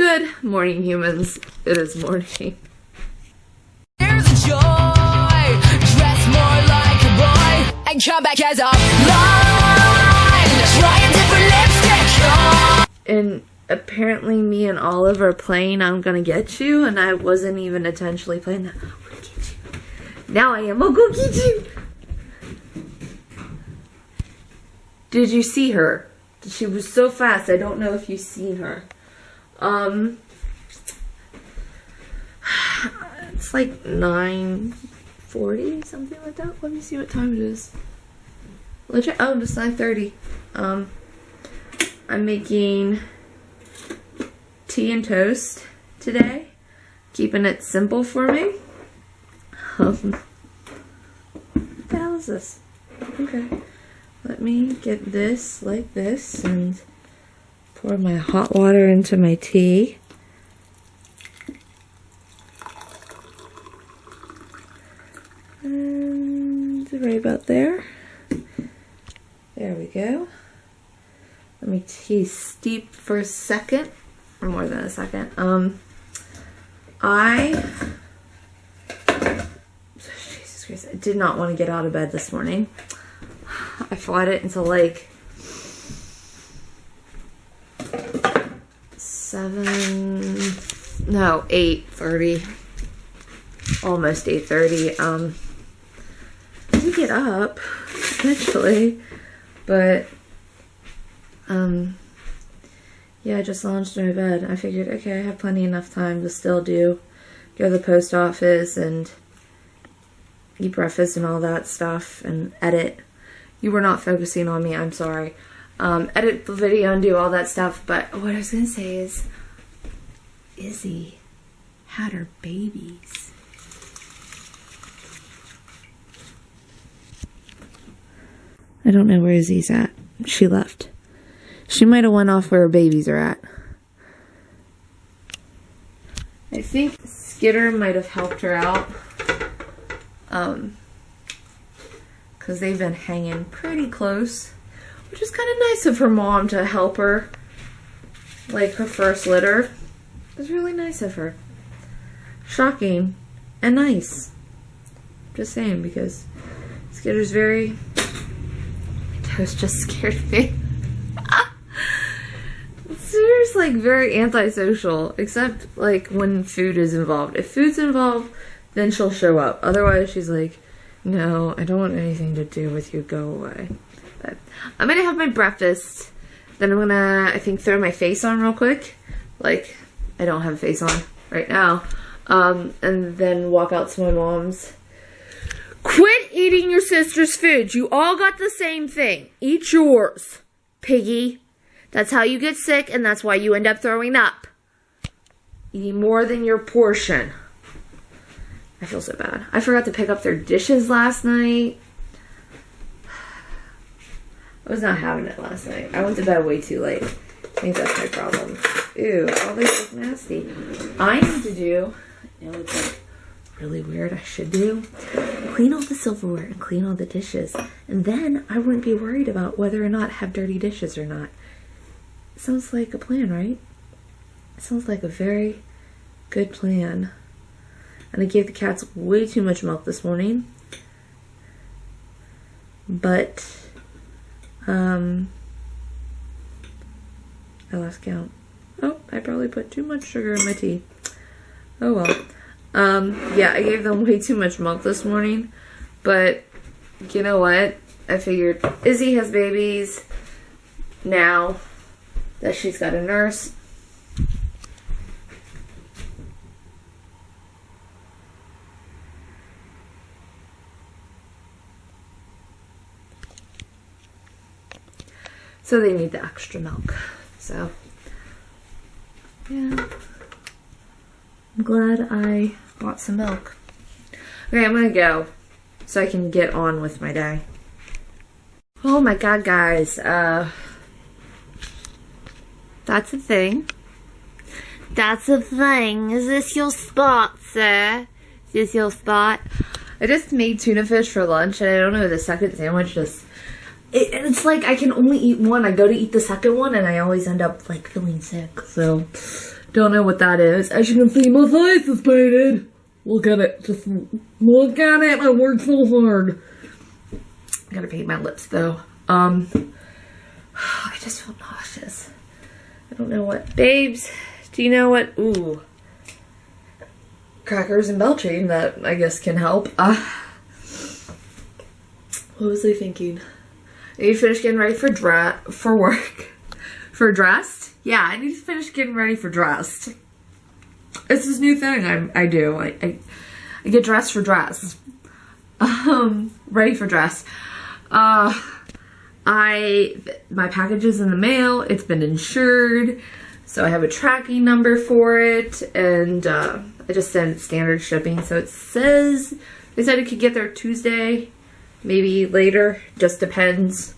Good morning, humans. It is morning. Here's a joy, dress more like a boy, and come back as a line, try a different lipstick. And apparently me and Olive are playing I'm Gonna Get You, and I wasn't even intentionally playing that. I'm gonna get you. Now I am. I'll go get you. Did you see her? She was so fast. I don't know if you've seen her. It's like 9:40, something like that. Let me see what time it is. Legit. Oh, it's 9:30. I'm making tea and toast today, keeping it simple for me. What the hell is this? Okay. Let me get this like this and pour my hot water into my tea. And right about there. There we go. Let me tea steep for a second, or more than a second. Jesus Christ, I did not want to get out of bed this morning. I fought it until like 8:30, almost 8:30. I did get up eventually, but yeah, I just launched in my bed. I figured, okay, I have plenty enough time to still go to the post office and eat breakfast and all that stuff and edit. You were not focusing on me, I'm sorry. Edit the video and do all that stuff, but what I was gonna say is Izzy had her babies. I don't know where Izzy's at. She left. She might have went off where her babies are at. I think Skitter might have helped her out. Because they've been hanging pretty close. Which is kind of nice of her mom to help her. Like her first litter. It was really nice of her. Shocking. And nice. Just saying, because Skitter's very... Toast just scared me. Skitter's like very antisocial. Except like when food is involved. If food's involved, then she'll show up. Otherwise, she's like... No, I don't want anything to do with you. Go away. But I'm gonna have my breakfast. Then I'm gonna, I think, throw my face on real quick. Like, I don't have a face on right now. And then walk out to my mom's. Quit eating your sister's food. You all got the same thing. Eat yours, piggy. That's how you get sick, and that's why you end up throwing up. Eating more than your portion. I feel so bad. I forgot to pick up their dishes last night. I was not having it last night. I went to bed way too late. I think that's my problem. Ew, all this is nasty. I need to do, you know, it's like really weird, I should do, clean all the silverware and clean all the dishes. And then I wouldn't be worried about whether or not I have dirty dishes or not. Sounds like a plan, right? It sounds like a very good plan. And I gave the cats way too much milk this morning. But, I lost count. Oh, I probably put too much sugar in my tea. Oh well. Yeah, I gave them way too much milk this morning. But, you know what? I figured Izzy has babies now that she's got a nurse. So they need the extra milk. So, yeah. I'm glad I bought some milk. Okay, I'm gonna go so I can get on with my day. Oh my god, guys. That's a thing. That's a thing. Is this your spot, sir? Is this your spot? I just made tuna fish for lunch, and I don't know, the second sandwich just... It's like I can only eat one. I go to eat the second one, and I always end up, like, feeling sick. So, don't know what that is. As you can see, my face is painted. Look at it. Just look at it. I worked so hard. I gotta paint my lips though. I just feel nauseous. I don't know what. Babes, do you know what? Ooh. Crackers and belching that I guess can help. What was I thinking? I need to finish getting ready for work. For dressed? Yeah, I need to finish getting ready for dressed. It's this new thing I do. I get dressed for dress. Ready for dress. My package is in the mail. It's been insured. So I have a tracking number for it. And I just sent standard shipping. So it says, they said it could get there Tuesday. Maybe later. Just depends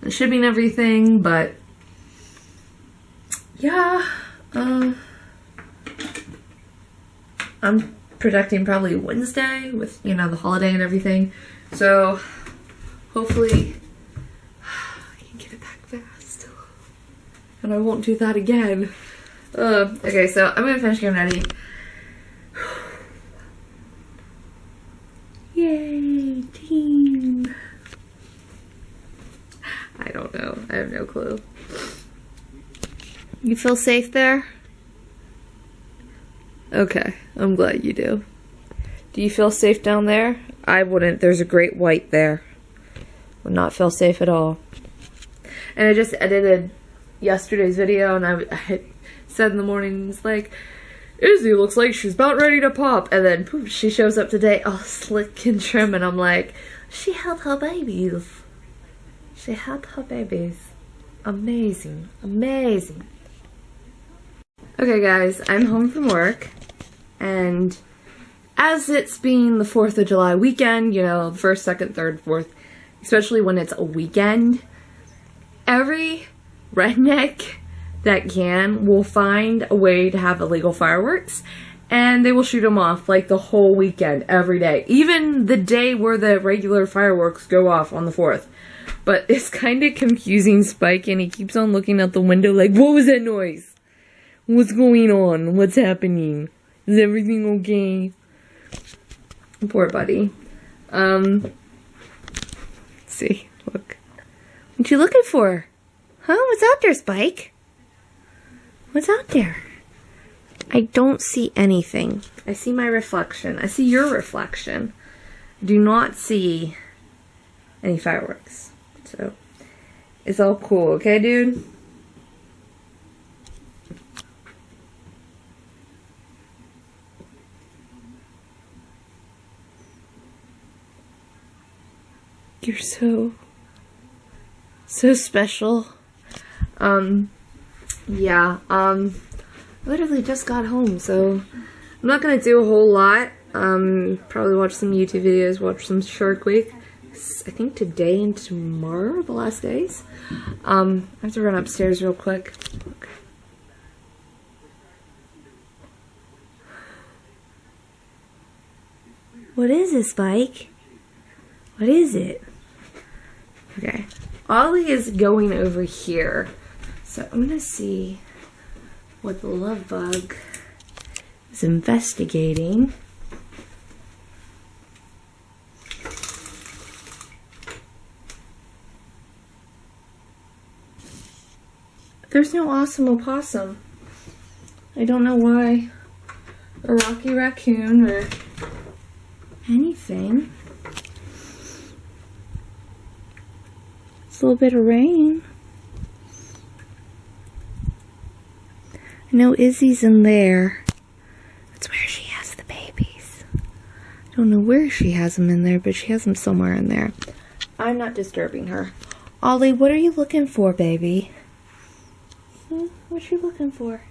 on shipping and everything. But yeah. I'm projecting probably Wednesday with, you know, the holiday and everything. So hopefully I can get it back fast. And I won't do that again. Okay, so I'm gonna finish getting ready. Yay, team. I don't know. I have no clue. You feel safe there? Okay, I'm glad you do. Do you feel safe down there? I wouldn't. There's a great white there. Would not feel safe at all. And I just edited yesterday's video, and I said in the morning, it's like, Izzy looks like she's about ready to pop. And then poof, she shows up today all slick and trim, and I'm like, she held her babies. She held her babies. Amazing. Amazing. Okay guys, I'm home from work, and as it's being the 4th of July weekend, you know, 1st, 2nd, 3rd, 4th, especially when it's a weekend, every redneck that will find a way to have illegal fireworks, and they will shoot them off like the whole weekend, every day, even the day where the regular fireworks go off on the 4th. But it's kind of confusing Spike, and he keeps on looking out the window like, what was that noise? What's going on? What's happening? Is everything okay? Poor buddy. Let's see, look. What you looking for? Huh? What's out there, Spike? What's out there? I don't see anything. I see my reflection. I see your reflection. I do not see any fireworks. So, it's all cool, okay, dude? You're so special. Yeah, literally just got home, so I'm not gonna do a whole lot. Probably watch some YouTube videos, watch some Shark Week. I think today and tomorrow are the last days. I have to run upstairs real quick. Okay. What is this, Spike? What is it? Okay, Ollie is going over here, so I'm gonna see what the love bug is investigating. There's no awesome opossum. I don't know why. A rocky raccoon or anything. A little bit of rain. I know Izzy's in there. That's where she has the babies. I don't know where she has them in there, but she has them somewhere in there. I'm not disturbing her. Ollie, what are you looking for, baby? What you looking for?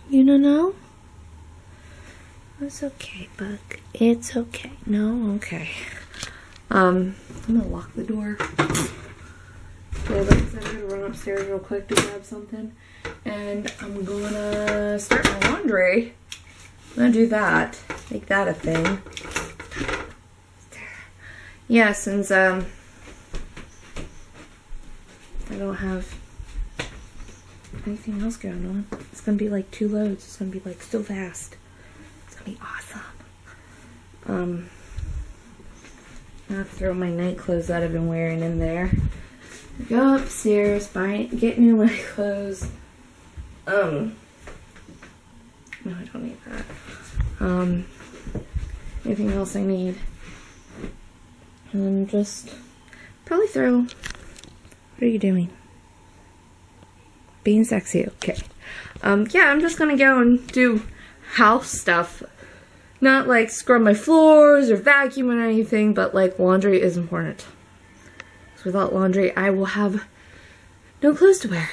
You don't know? It's okay, Bug. It's okay. No? Okay. I'm gonna lock the door. Okay, like I said, I'm gonna run upstairs real quick to grab something. And I'm gonna start my laundry. I'm gonna do that. Make that a thing. Yeah, since I don't have anything else going on. It's gonna be like 2 loads. It's gonna be like so fast. It's gonna be awesome. I'm gonna throw my night clothes that I've been wearing in there. Go upstairs, get new night clothes. No, I don't need that. Anything else I need? And just probably throw. What are you doing? Being sexy, okay. Yeah, I'm just gonna go and do house stuff. Not like scrub my floors or vacuum or anything, but like laundry is important. Because without laundry, I will have no clothes to wear.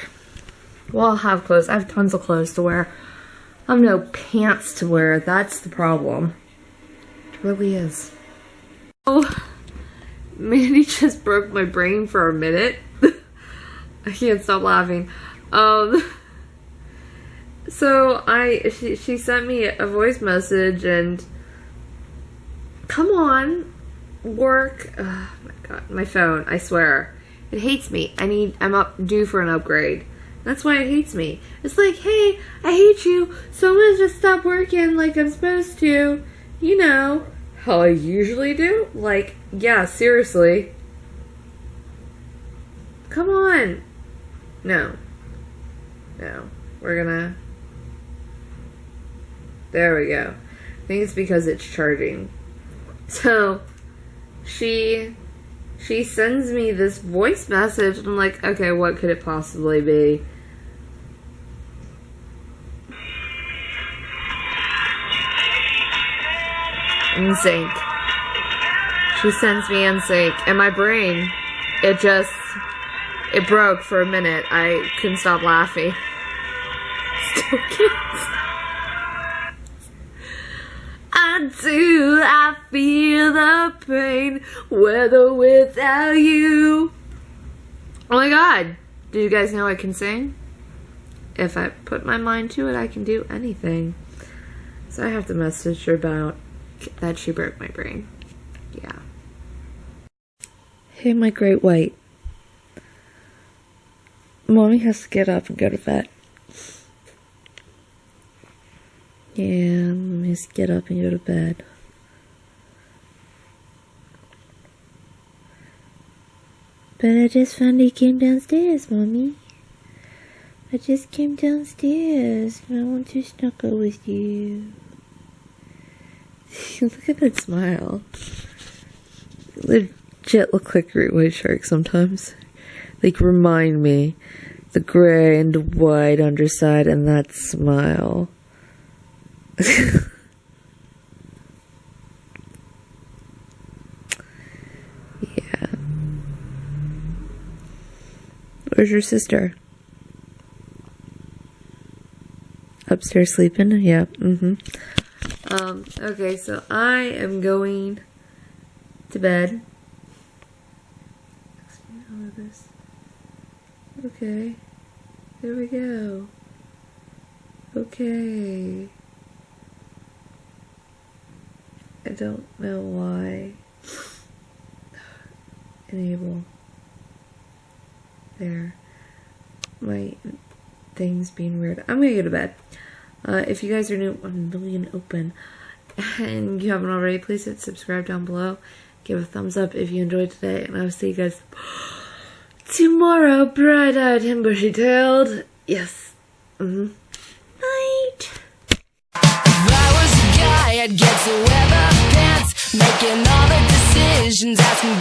Well, I'll have clothes. I have tons of clothes to wear. I have no pants to wear. That's the problem. It really is. Oh, Mandy just broke my brain for a minute. I can't stop laughing. So she sent me a voice message and come on, work. Oh my god, my phone, I swear. It hates me. I'm due for an upgrade. That's why it hates me. It's like, hey, I hate you, so I'm gonna just stop working like I'm supposed to. You know, how I usually do? Like, yeah, seriously. Come on. No. We're gonna... There we go. I think it's because it's charging. So, she sends me this voice message, and I'm like, okay, what could it possibly be? NSYNC. She sends me NSYNC, and my brain, it broke for a minute. I couldn't stop laughing. Still can't. I feel the pain, with or without you. Oh my god. Did you guys know I can sing? If I put my mind to it, I can do anything. So I have to message her about that she broke my brain. Yeah. Hey, my great white. Mommy has to get up and go to bed. Yeah, Mommy has to get up and go to bed. But I just finally came downstairs, Mommy. I just came downstairs and I want to snuggle with you. Look at that smile. Legit look like great white sharks sometimes. Like, remind me. The gray and white underside and that smile. Yeah. Where's your sister? Upstairs sleeping? Yeah. Okay, so I am going to bed. Okay. There we go. Okay. I don't know why. Enable. There. My thing's being weird. I'm gonna go to bed. If you guys are new, 1 million open, and you haven't already, please hit subscribe down below. Give a thumbs up if you enjoyed today, and I will see you guys tomorrow, bright-eyed and bushy-tailed. Yes. Night. If I was a guy, I'd get to wear the pants, making all the decisions, asking